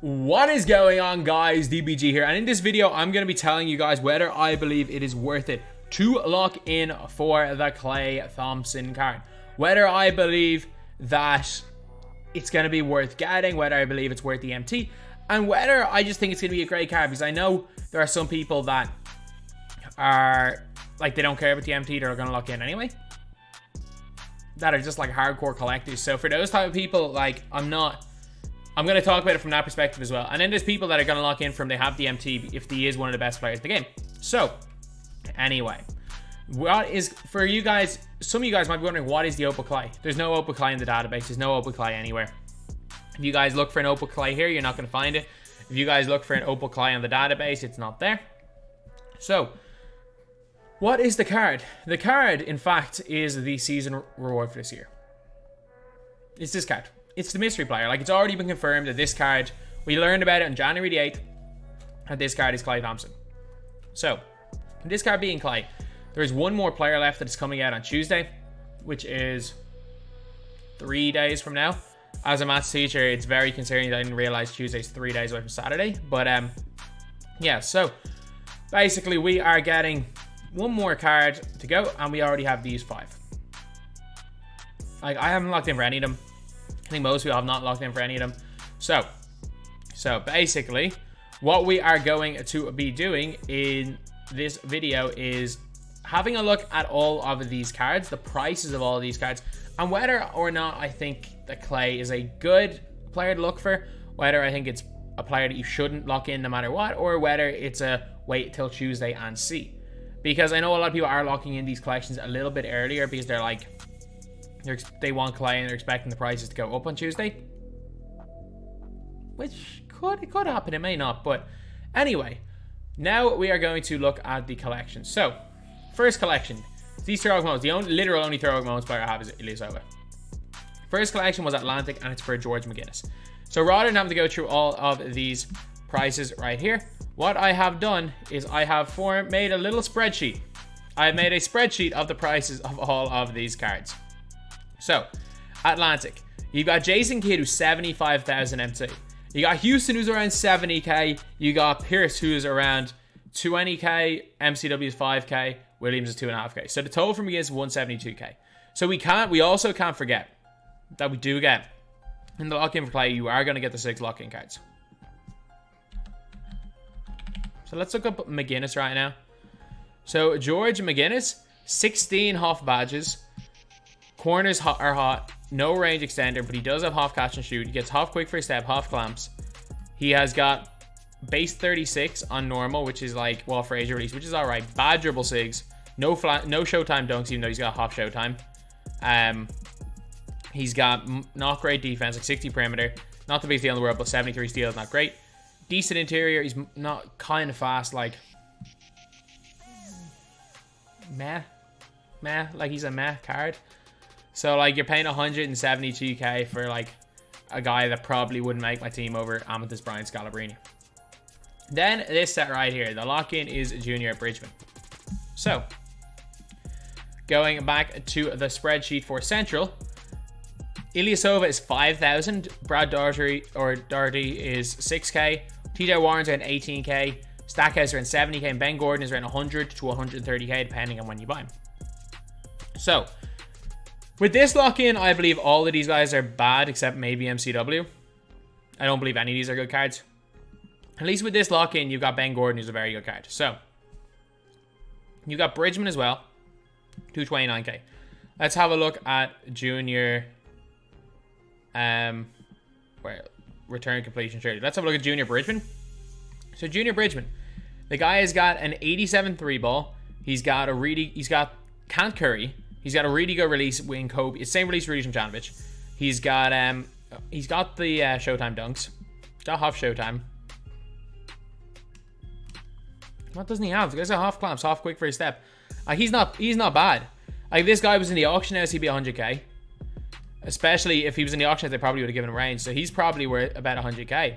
What is going on, guys? DBG here, and in this video I'm going to be telling you guys whether I believe it is worth it to lock in for the Klay Thompson card, whether I believe that it's going to be worth getting, whether I believe it's worth the MT, and whether I just think it's going to be a great card, because I know there are some people that are like, they don't care about the MT, they're going to lock in anyway, that are just like hardcore collectors. So for those type of people, like, I'm going to talk about it from that perspective as well. And then there's people that are going to lock in from they have the MT if he is one of the best players in the game. So anyway, what is, for you guys, some of you guys might be wondering, what is the OPAL Klay? There's no OPAL Klay in the database. There's no OPAL Klay anywhere. If you guys look for an OPAL Klay here, you're not going to find it. If you guys look for an OPAL Klay on the database, it's not there. So what is the card? The card, in fact, is the season reward for this year. It's this card. It's the mystery player. Like, it's already been confirmed that this card, we learned about it on January the 8th, and this card is Klay Thompson. So, this card being Klay, there's one more player left that is coming out on Tuesday, which is 3 days from now. As a maths teacher, it's very concerning that I didn't realize Tuesday's 3 days away from Saturday. But, yeah, so basically we are getting one more card to go, and we already have these 5. Like, I haven't locked in for any of them. I think most people have not locked in for any of them. So basically, what we are going to be doing in this video is having a look at all of these cards, the prices of all of these cards, and whether or not I think that Klay is a good player to look for, whether I think it's a player that you shouldn't lock in no matter what, or whether it's a wait till Tuesday and see. Because I know a lot of people are locking in these collections a little bit earlier because they're like, they want Klay and they're expecting the prices to go up on Tuesday, which could happen. It may not, but anyway, now we are going to look at the collection. So first collection, these throwback moments. The literal only throwback moments player I have is Ilyasova. First collection was Atlantic, and it's for George McGinnis. So rather than having to go through all of these prices right here, what I have done is I have made a little spreadsheet. I have made a spreadsheet of the prices of all of these cards. So, Atlantic, you got Jason Kidd, who's 75,000 MT. You got Houston, who's around 70k. You got Pierce, who's around 20k. MCW is 5k. Williams is 2.5k. So the total for me is 172k. So we also can't forget that we do get in the lock-in for Klay, you are going to get the 6 lock-in cards. So let's look up McGinnis right now. So George McGinnis, 16 Hoff badges. Corners are hot, no range extender, but he does have half catch and shoot. He gets half quick first step, half clamps. He has got base 36 on normal, which is like, well, for Asia release, which is all right. Bad dribble sigs, no showtime dunks, even though he's got half showtime. He's got not great defense, like 60 perimeter, not the biggest deal in the world, but 73 steal is not great. Decent interior, he's not kind of fast, like meh, like he's a meh card. So, like, you're paying 172k for, like, a guy that probably wouldn't make my team over Amethyst Brian Scalabrine. Then, this set right here. The lock-in is Junior Bridgman. So, going back to the spreadsheet for Central, Ilyasova is 5,000. Brad Doherty is 6k. TJ Warren's around 18k. Stackhouse around 70k. And Ben Gordon is around 100 to 130k, depending on when you buy him. So, with this lock-in, I believe all of these guys are bad, except maybe MCW. I don't believe any of these are good cards. At least with this lock-in, you've got Ben Gordon, who's a very good card. So, you've got Bridgeman as well, 229k. Let's have a look at Junior, return completion 30. Let's have a look at Junior Bridgman. So, Junior Bridgman, the guy has got an 87 3 ball. He's got Kant Curry. He's got a really good release in Kobe. It's the same release release from Tomjanovic. He's got the Showtime dunks. He's got half Showtime. What doesn't he have? The guy's got half clamps, half quick for his step. He's not bad. Like, this guy was in the auction house, he'd be 100k. Especially if he was in the auction house, they probably would have given him range. So he's probably worth about 100k.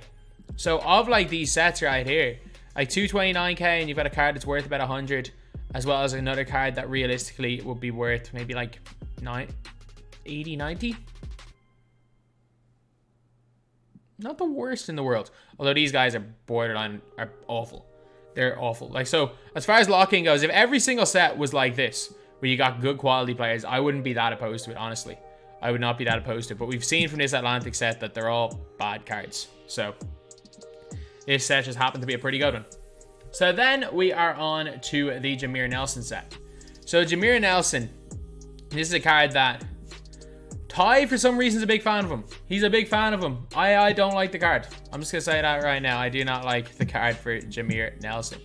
So of like these sets right here, like 229k, and you've got a card that's worth about 100. As well as another card that realistically would be worth maybe like 80, 90. Not the worst in the world. Although these guys are borderline, are awful. They're awful. Like, so, as far as locking goes, if every single set was like this, where you got good quality players, I wouldn't be that opposed to it, honestly. I would not be that opposed to it. But we've seen from this Atlantic set that they're all bad cards. So, this set just happened to be a pretty good one. So then we are on to the JAMEER Nelson set. So JAMEER Nelson, this is a card that Ty, for some reason, is a big fan of him. He's a big fan of him. I don't like the card. I'm just going to say that right now. I do not like the card for JAMEER Nelson.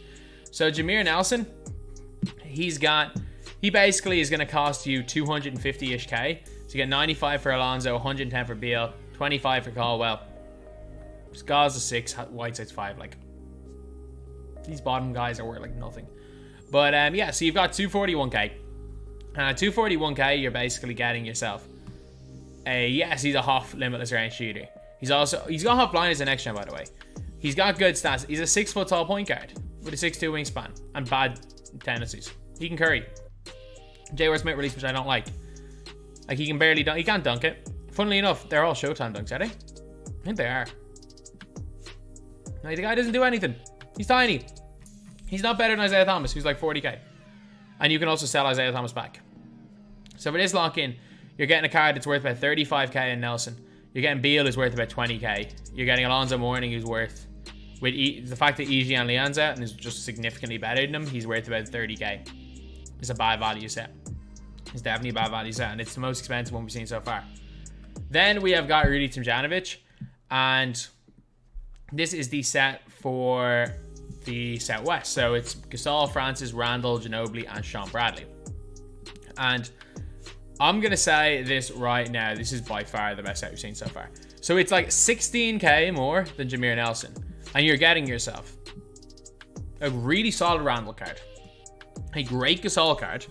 So JAMEER Nelson, he basically is going to cost you 250-ish K. So you get 95 for Alonso, 110 for Beal, 25 for Caldwell. Scars a 6, Whiteside's 5. Like, these bottom guys are worth like nothing. But yeah, so you've got 241K. 241K, you're basically getting yourself yes, he's a Hoff limitless range shooter. He's got Hoff blind as an next gen, by the way. He's got good stats. He's a 6 foot tall point guard with a 6'2" wingspan and bad tendencies. He can curry. J.R. Smith release, which I don't like. Like, he can barely dunk. He can't dunk it. Funnily enough, they're all Showtime dunks, are they? I think they are. No, the guy doesn't do anything. He's tiny. He's not better than Isaiah Thomas, who's like 40K. And you can also sell Isaiah Thomas back. So for this lock-in, you're getting a card that's worth about 35K in Nelson. You're getting Beal, who's worth about 20K. You're getting Alonzo Mourning, who's worth, with the fact that EG and Leon's out and is just significantly better than him, he's worth about 30K. It's a bad value set. It's definitely a bad value set, and it's the most expensive one we've seen so far. Then we have got Rudy TOMJANOVICH, and this is the set for the set west. So it's Gasol, Francis, Randall, Ginobili, and Sean Bradley. And I'm going to say this right now. This is by far the best set we've seen so far. So it's like 16K more than JAMEER Nelson. And you're getting yourself a really solid Randall card, a great Gasol card,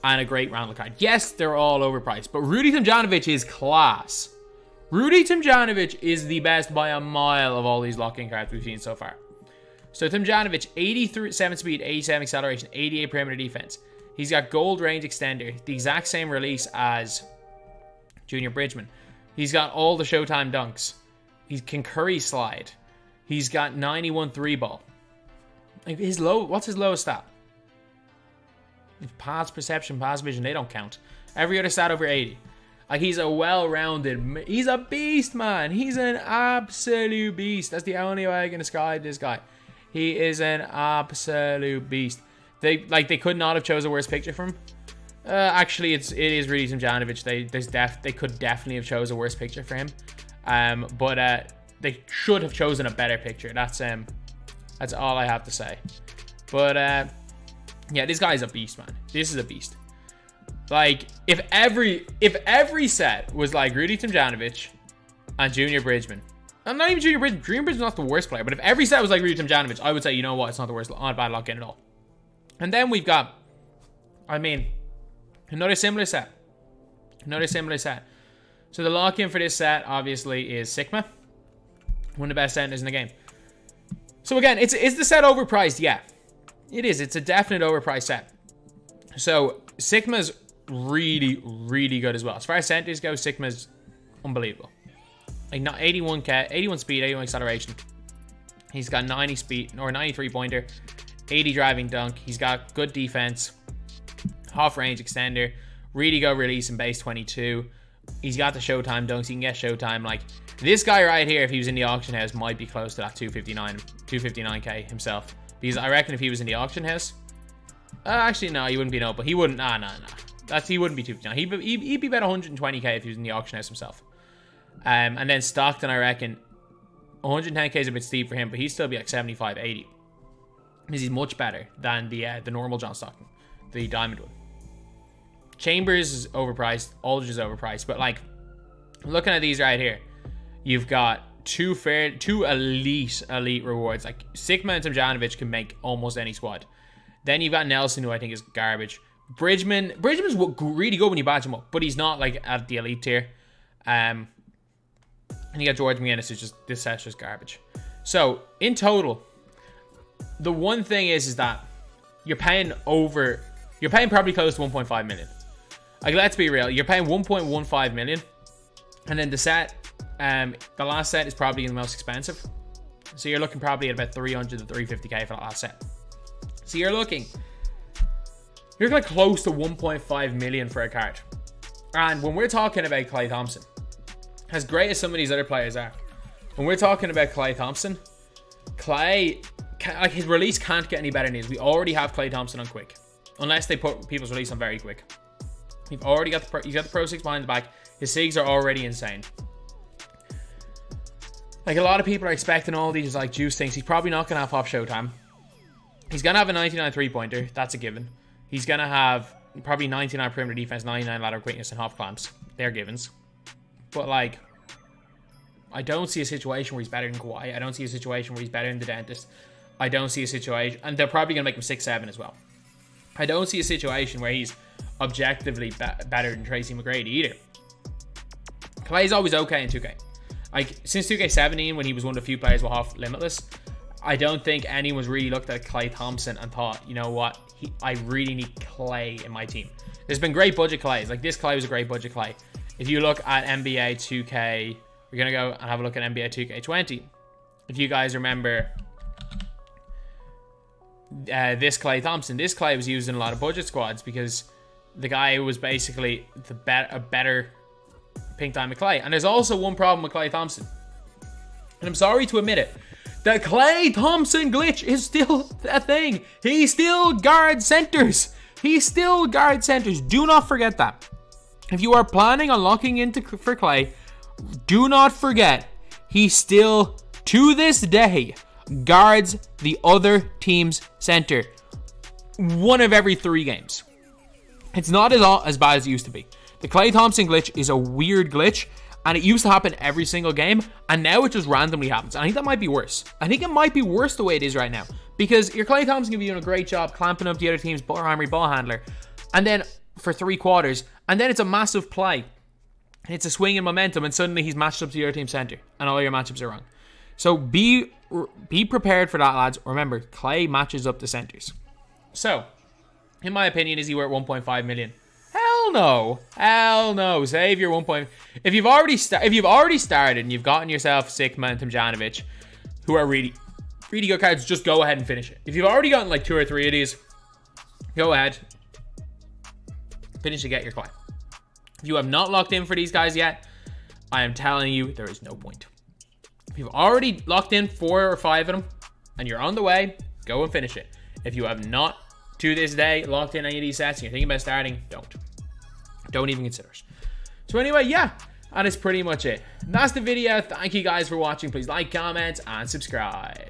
and a great Randall card. Yes, they're all overpriced, but Rudy TOMJANOVICH is class. Rudy TOMJANOVICH is the best by a mile of all these lock-in cards we've seen so far. So TOMJANOVICH, 87 speed, 87 acceleration, 88 perimeter defense. He's got gold range extender, the exact same release as Junior Bridgman. He's got all the Showtime dunks. He can curry slide. He's got 91 3-ball. Like, what's his lowest stat? Pass perception, pass vision, they don't count. Every other stat over 80. Like, he's a well-rounded, he's a beast, man. He's an absolute beast. That's the only way I can describe this guy. He is an absolute beast. They could not have chose a worse picture for him. Actually, it is Rudy TOMJANOVICH. They could definitely have chose a worse picture for him. But they should have chosen a better picture. That's all I have to say. But yeah, this guy's a beast, man. This is a beast. Like, if every set was like Rudy TOMJANOVICH and Junior Bridgman, and not even Junior Bridgman. Junior Bridgman's not the worst player, but if every set was like Rudy TOMJANOVICH, I would say, you know what, it's not the worst, not a bad lock-in at all. And then we've got, I mean, another similar set. Another similar set. So the lock-in for this set, obviously, is Sigma. One of the best centers in the game. So again, is the set overpriced? Yeah. It is. It's a definite overpriced set. So Sigma's really, really good as well. As far as centers go, Sigma's unbelievable. Like, not 81K, 81 speed, 81 acceleration. He's got 90 speed, or 93 pointer. 80 driving dunk. He's got good defense. Half range extender. Really good release in base 22. He's got the Showtime dunks. He can get Showtime. Like, this guy right here, if he was in the auction house, might be close to that 259K himself. Because I reckon if he was in the auction house, actually no, he wouldn't be. No, but he wouldn't. Nah. He wouldn't be 259. He'd be about 120K if he was in the auction house himself. And then Stockton, I reckon 110K is a bit steep for him, but he'd still be like 75, 80. Because he's much better than the normal John Stockton, the diamond one. Chambers is overpriced. Aldridge is overpriced. But like, looking at these right here, you've got two elite rewards. Like, Sigma and TOMJANOVICH can make almost any squad. Then you've got Nelson, who I think is garbage. Bridgman's really good when you badge him up, but he's not like at the elite tier. And you got George McGinnis, who's just, this set's just garbage. So in total, the one thing is that you're paying probably close to 1.5 million. Like, let's be real, you're paying 1.15 million, and then the set The last set is probably the most expensive. So you're looking probably at about 300 to 350k for that last set. So you're looking like close to 1.5 million for a card. And when we're talking about Klay Thompson, as great as some of these other players are, when we're talking about Klay Thompson, like his release can't get any better than this. We already have Klay Thompson on quick, unless they put people's release on very quick. He's got the Pro 6 behind the back. His SIGs are already insane. Like, a lot of people are expecting all these, like, Juice things. He's probably not going to have off Showtime. He's going to have a 99 3-pointer. That's a given. He's going to have probably 99 perimeter defense, 99 lateral quickness, and half clamps. They're givens. But, like, I don't see a situation where he's better than Kawhi. I don't see a situation where he's better than the Dentist. I don't see a situation... And they're probably going to make him 6'7" as well. I don't see a situation where he's objectively better than Tracy McGrady either. Klay's always okay in 2K. Like, since 2K17, when he was one of the few players with half limitless, I don't think anyone's really looked at Klay Thompson and thought, you know what, I really need Klay in my team. There's been great budget Klays. Like, this Klay was a great budget Klay. If you look at NBA 2K, we're going to go and have a look at NBA 2K20. If you guys remember this Klay Thompson, this Klay was used in a lot of budget squads because the guy was basically a better Pink Diamond Klay. And there's also one problem with Klay Thompson, and I'm sorry to admit it, the Klay Thompson glitch is still a thing. He still guards centers. He still guards centers. Do not forget that. If you are planning on locking into for Klay, do not forget he still, to this day, guards the other team's center 1 of every 3 games. It's not as bad as it used to be. The Klay Thompson glitch is a weird glitch, and it used to happen every single game, and now it just randomly happens. And I think that might be worse. I think it might be worse the way it is right now, because your Klay Thompson can be doing a great job clamping up the other team's primary ball handler, and then for 3 quarters, and then it's a massive play. It's a swing in momentum, and suddenly he's matched up to the other team's center, and all your matchups are wrong. So be prepared for that, lads. Remember, Klay matches up the centers. So, in my opinion, is he worth 1.5 million? Hell no. Hell no. Save your 1. If you've already started and you've gotten yourself Sigma and TOMJANOVICH, who are really good cards, just go ahead and finish it. If you've already gotten like 2 or 3 of these, go ahead, finish and get your Klay. If you have not locked in for these guys yet, I am telling you, there is no point. If you've already locked in 4 or 5 of them and you're on the way, go and finish it. If you have not, to this day, locked in any of these sets and you're thinking about starting, don't even consider it. So anyway, yeah, that is pretty much it. That's the video. Thank you guys for watching. Please like, comment, and subscribe.